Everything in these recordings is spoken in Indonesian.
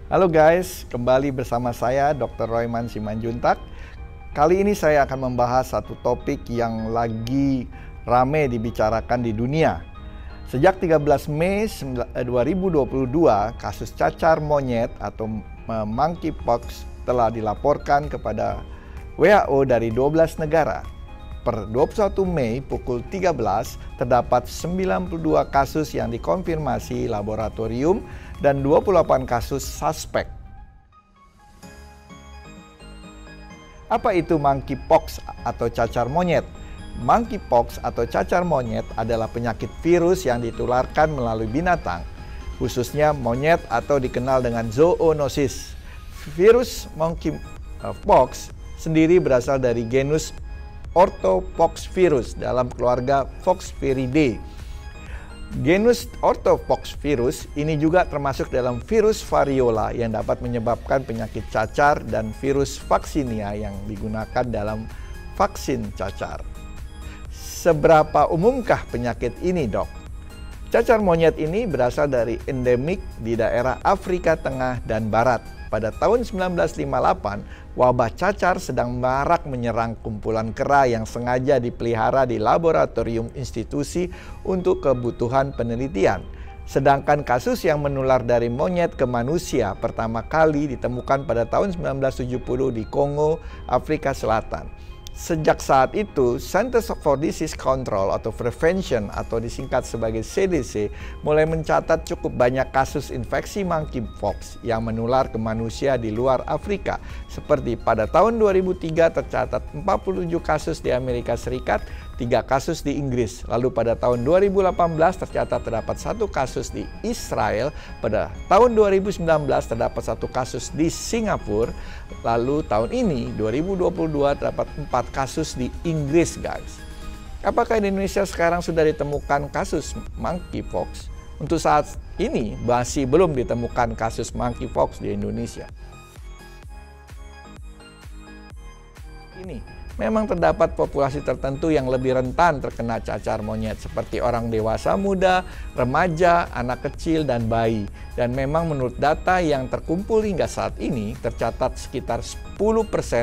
Halo guys, kembali bersama saya Dr. Royman Simanjuntak. Kali ini saya akan membahas satu topik yang lagi rame dibicarakan di dunia. Sejak 13 Mei 2022, kasus cacar monyet atau monkeypox telah dilaporkan kepada WHO dari 12 negara. Per 21 Mei pukul 13, terdapat 92 kasus yang dikonfirmasi laboratorium dan 28 kasus suspek. Apa itu monkeypox atau cacar monyet? Monkeypox atau cacar monyet adalah penyakit virus yang ditularkan melalui binatang, khususnya monyet atau dikenal dengan zoonosis. Virus monkeypox sendiri berasal dari genus Orthopoxvirus dalam keluarga Poxviridae. Genus Orthopoxvirus ini juga termasuk dalam virus variola yang dapat menyebabkan penyakit cacar dan virus vaccinia yang digunakan dalam vaksin cacar. Seberapa umumkah penyakit ini, Dok? Cacar monyet ini berasal dari endemik di daerah Afrika Tengah dan Barat. Pada tahun 1958, wabah cacar sedang marak menyerang kumpulan kera yang sengaja dipelihara di laboratorium institusi untuk kebutuhan penelitian. Sedangkan kasus yang menular dari monyet ke manusia pertama kali ditemukan pada tahun 1970 di Kongo, Afrika Selatan. Sejak saat itu, Centers for Disease Control atau Prevention atau disingkat sebagai CDC mulai mencatat cukup banyak kasus infeksi monkeypox yang menular ke manusia di luar Afrika. Seperti pada tahun 2003 tercatat 47 kasus di Amerika Serikat, 3 kasus di Inggris. Lalu pada tahun 2018 tercatat terdapat 1 kasus di Israel. Pada tahun 2019 terdapat 1 kasus di Singapura. Lalu tahun ini 2022 terdapat 4 kasus di Inggris, guys. Apakah di Indonesia sekarang sudah ditemukan kasus monkeypox? Untuk saat ini masih belum ditemukan kasus monkeypox di Indonesia. Ini memang terdapat populasi tertentu yang lebih rentan terkena cacar monyet seperti orang dewasa muda, remaja, anak kecil, dan bayi. Dan memang menurut data yang terkumpul hingga saat ini tercatat sekitar 10%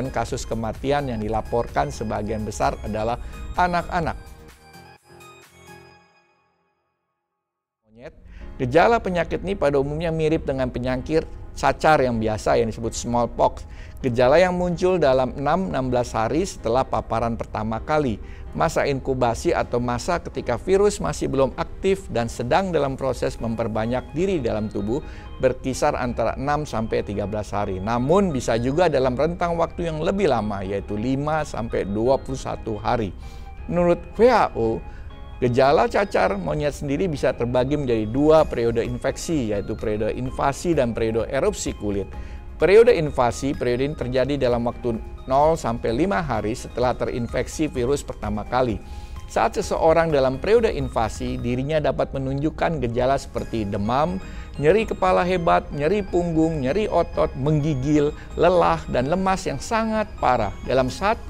kasus kematian yang dilaporkan sebagian besar adalah anak-anak. Gejala penyakit ini pada umumnya mirip dengan penyakit cacar yang biasa yang disebut smallpox. Gejala yang muncul dalam 6-16 hari setelah paparan pertama kali. Masa inkubasi atau masa ketika virus masih belum aktif dan sedang dalam proses memperbanyak diri dalam tubuh berkisar antara 6-13 hari. Namun bisa juga dalam rentang waktu yang lebih lama yaitu 5-21 hari. Menurut WHO, gejala cacar monyet sendiri bisa terbagi menjadi 2 periode infeksi, yaitu periode invasi dan periode erupsi kulit. Periode invasi, periode ini terjadi dalam waktu 0-5 hari setelah terinfeksi virus pertama kali. Saat seseorang dalam periode invasi, dirinya dapat menunjukkan gejala seperti demam, nyeri kepala hebat, nyeri punggung, nyeri otot, menggigil, lelah, dan lemas yang sangat parah. Dalam 1-3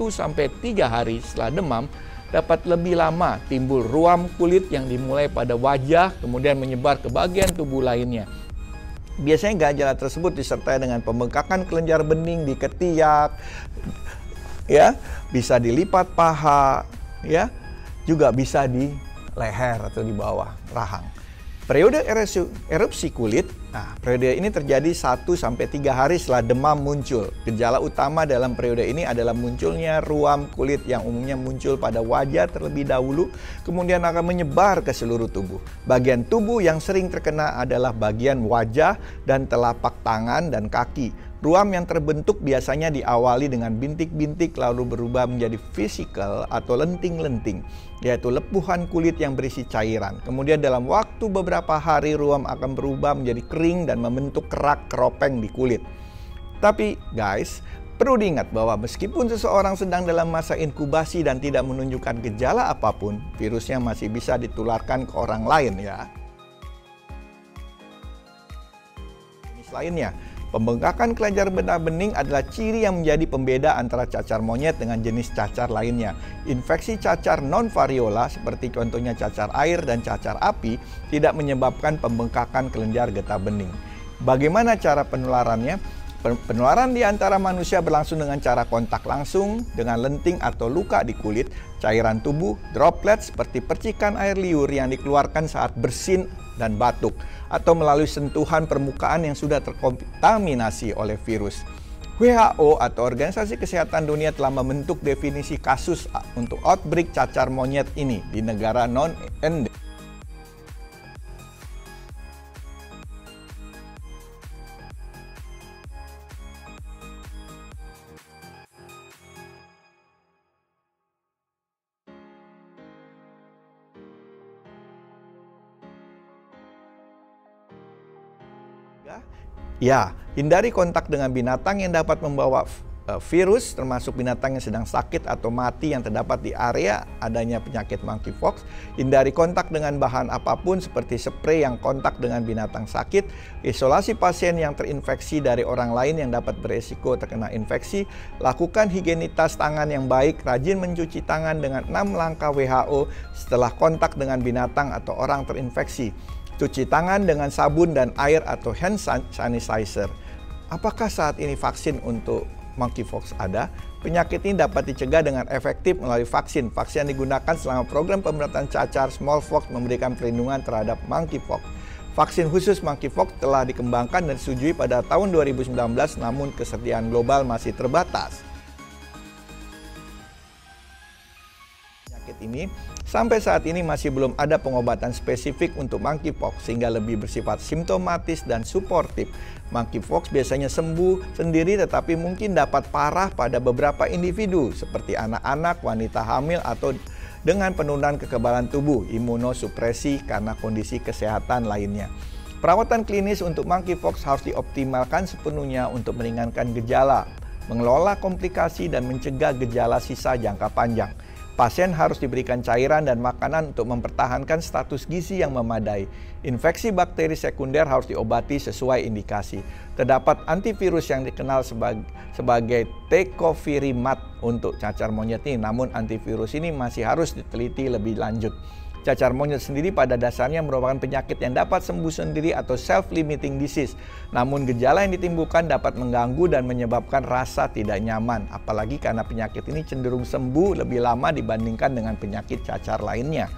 hari setelah demam, dapat lebih lama timbul ruam kulit yang dimulai pada wajah kemudian menyebar ke bagian tubuh lainnya. Biasanya gejala tersebut disertai dengan pembengkakan kelenjar bening di ketiak, ya, bisa di lipat paha, ya, juga bisa di leher atau di bawah rahang. Periode erupsi kulit, periode ini terjadi 1-3 hari setelah demam muncul. Gejala utama dalam periode ini adalah munculnya ruam kulit yang umumnya muncul pada wajah terlebih dahulu, kemudian akan menyebar ke seluruh tubuh. Bagian tubuh yang sering terkena adalah bagian wajah dan telapak tangan dan kaki. Ruam yang terbentuk biasanya diawali dengan bintik-bintik lalu berubah menjadi vesikel atau lenting-lenting, yaitu lepuhan kulit yang berisi cairan. Kemudian dalam waktu beberapa hari ruam akan berubah menjadi kering dan membentuk kerak keropeng di kulit. Tapi guys, perlu diingat bahwa meskipun seseorang sedang dalam masa inkubasi dan tidak menunjukkan gejala apapun, virusnya masih bisa ditularkan ke orang lain, ya. Jenis lainnya, pembengkakan kelenjar getah bening adalah ciri yang menjadi pembeda antara cacar monyet dengan jenis cacar lainnya. Infeksi cacar non-variola seperti contohnya cacar air dan cacar api tidak menyebabkan pembengkakan kelenjar getah bening. Bagaimana cara penularannya? Penularan di antara manusia berlangsung dengan cara kontak langsung, dengan lenting atau luka di kulit, cairan tubuh, droplet seperti percikan air liur yang dikeluarkan saat bersin dan batuk, atau melalui sentuhan permukaan yang sudah terkontaminasi oleh virus. WHO atau Organisasi Kesehatan Dunia telah membentuk definisi kasus untuk outbreak cacar monyet ini di negara non-endemik. Ya, hindari kontak dengan binatang yang dapat membawa virus, termasuk binatang yang sedang sakit atau mati yang terdapat di area adanya penyakit monkeypox. Hindari kontak dengan bahan apapun seperti spray yang kontak dengan binatang sakit. Isolasi pasien yang terinfeksi dari orang lain yang dapat beresiko terkena infeksi. Lakukan higienitas tangan yang baik, rajin mencuci tangan dengan 6 langkah WHO setelah kontak dengan binatang atau orang terinfeksi. Cuci tangan dengan sabun dan air atau hand sanitizer. Apakah saat ini vaksin untuk monkeypox ada? Penyakit ini dapat dicegah dengan efektif melalui vaksin. Vaksin yang digunakan selama program pemberantasan cacar smallpox memberikan perlindungan terhadap monkeypox. Vaksin khusus monkeypox telah dikembangkan dan disetujui pada tahun 2019, namun kesediaan global masih terbatas. Ini sampai saat ini masih belum ada pengobatan spesifik untuk monkeypox sehingga lebih bersifat simptomatis dan suportif. Monkeypox biasanya sembuh sendiri tetapi mungkin dapat parah pada beberapa individu seperti anak-anak, wanita hamil atau dengan penurunan kekebalan tubuh, imunosupresi karena kondisi kesehatan lainnya. Perawatan klinis untuk monkeypox harus dioptimalkan sepenuhnya untuk meringankan gejala, mengelola komplikasi dan mencegah gejala sisa jangka panjang. Pasien harus diberikan cairan dan makanan untuk mempertahankan status gizi yang memadai. Infeksi bakteri sekunder harus diobati sesuai indikasi. Terdapat antivirus yang dikenal sebagai tecovirimat untuk cacar monyet ini, namun antivirus ini masih harus diteliti lebih lanjut. Cacar monyet sendiri pada dasarnya merupakan penyakit yang dapat sembuh sendiri atau self-limiting disease. Namun gejala yang ditimbulkan dapat mengganggu dan menyebabkan rasa tidak nyaman. Apalagi karena penyakit ini cenderung sembuh lebih lama dibandingkan dengan penyakit cacar lainnya.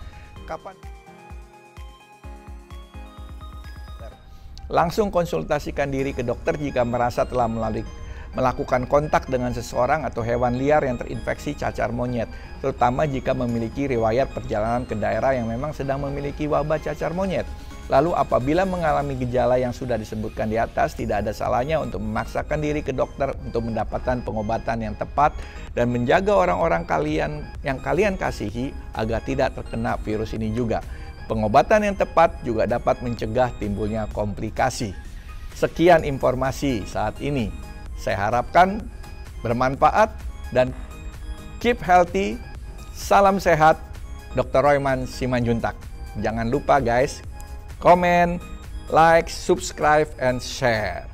Langsung konsultasikan diri ke dokter jika merasa telah melakukan kontak dengan seseorang atau hewan liar yang terinfeksi cacar monyet, terutama jika memiliki riwayat perjalanan ke daerah yang memang sedang memiliki wabah cacar monyet. Lalu apabila mengalami gejala yang sudah disebutkan di atas, tidak ada salahnya untuk memaksakan diri ke dokter untuk mendapatkan pengobatan yang tepat dan menjaga orang-orang yang kalian kasihi agar tidak terkena virus ini juga. Pengobatan yang tepat juga dapat mencegah timbulnya komplikasi. Sekian informasi saat ini. Saya harapkan bermanfaat dan keep healthy. Salam sehat, Dr. Royman Simanjuntak. Jangan lupa guys, komen, like, subscribe, and share.